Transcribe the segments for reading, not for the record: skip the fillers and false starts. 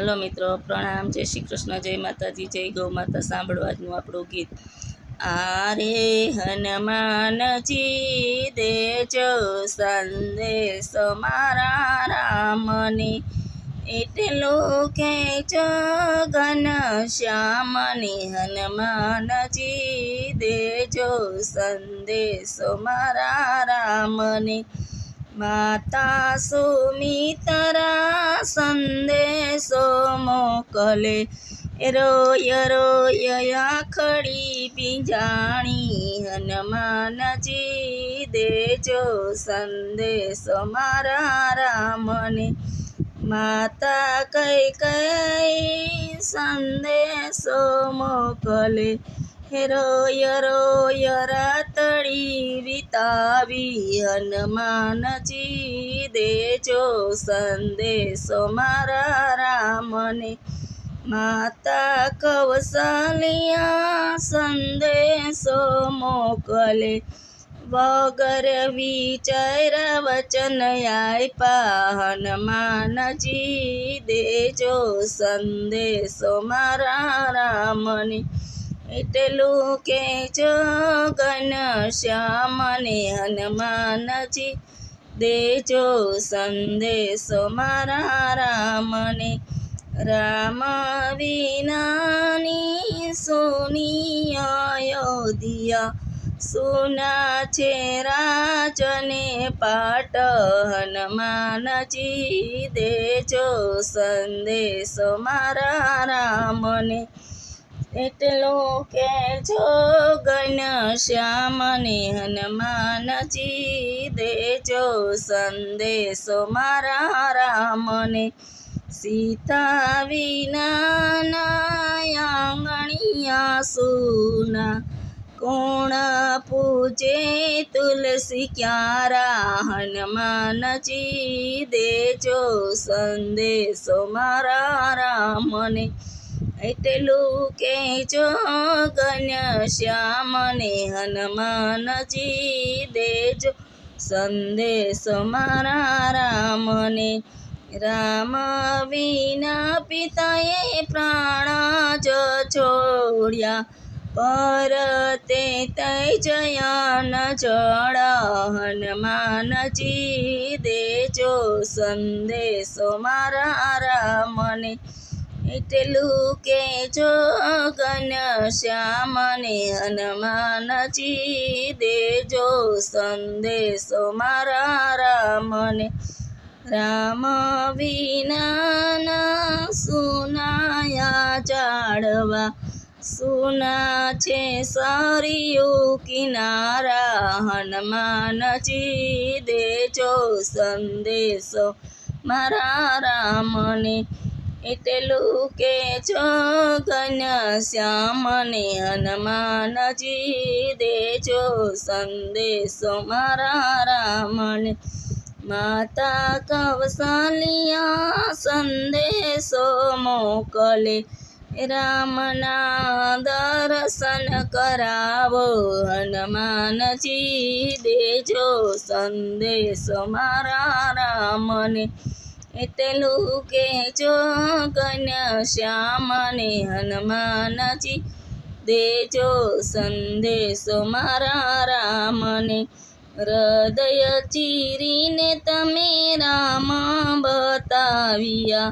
Hello મિત્રો, પ્રણામ, જય શ્રી કૃષ્ણ, જય માતાજી, જય ગૌ માતા. સાંભળો આજનું આપણું ગીત. આરે હનુમાનજી દેજો સંદેશો મારા રામને, એટલું કહેજો ઘનશ્યામને. હનુમાનજી દેજો સંદેશો મારા રામને, માતા સુમિત્રા સંદેશો મોકલે, રોય રોય આખડી પીંજાણી. હનુમાનજી દેજો સંદેશો મારા રામને, માતા કઈ કઈ સંદેશો મોકલે, રોય રોય રાતડી વિતાવી. હનુમાનજી દેજો સંદેશો મારા રામને, માતા કૌશલ્યા સંદેશો મોકલે, વગર વિચાર વચન આપ્યા. હનુમાનજી દેજો સંદેશો મારા રામને, એટલું કહેજો ઘનશ્યામને. હનુમાનજી દેજો સંદેશો મારા રામને, રામ વિનાની સુની અયોધ્યા, સુના છે રાજને પાટ. હનુમાનજી દેજો સંદેશો મારા રામને, એટલું કહેજો ઘનશ્યામને. હનુમાનજી દેજો સંદેશો મારા રામને, સીતા વિનાના આંગણિયા સુના, કોણ પૂજે તુલસી ક્યારા. હનુમાનજી દેજો સંદેશો મારા રામને, એટલું કહેજો ઘનશ્યામને. હનુમાનજી દેજો સંદેશો મારા રામને, રામ વિના પિતાએ પ્રાણ જ છોડ્યા, પર તે જયાન જળ. હનુમાનજી દેજો સંદેશો મારા રામને, એટલું કહેજો ઘનશ્યામને. હનુમાનજી દેજો સંદેશો મારા રામને, રામ વિનાના સુનાયા ઝાડવા, સુના છે સરયુ કિનારા. હનુમાનજી દેજો સંદેશો મારા રામને, એટલું કહેજો ઘનશ્યામને. હનુમાનજી દેજો સંદેશો મારા રામને, માતા કૌશલ્યા સંદેશો મોકલે, રામના દર્શન કરાવો. હનુમાનજી દેજો સંદેશો મારા રામને, એટલું કહેજો ઘનશ્યામને. હનુમાનજી દેજો સંદેશો મારા રામને, હૃદય ચીરીને તમે રામ બતાવ્યા,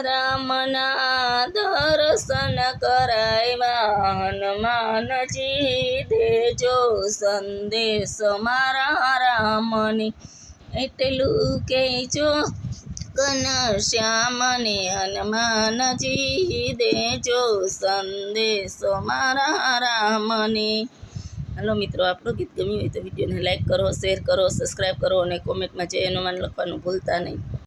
રામના દર્શન કરાવ્યા. હનુમાનજી દેજો સંદેશો મારા રામને, એટલું કહેજો ઘનશ્યામને. હનુમાનજી દેજો સંદેશો મારા રામને. હાલો મિત્રો, આપણું ગીત ગમ્યું હોય તો વિડીયોને લાઈક કરો, શેર કરો, સબસ્ક્રાઈબ કરો અને કોમેન્ટમાં જય હનુમાન લખવાનું ભૂલતા નહીં.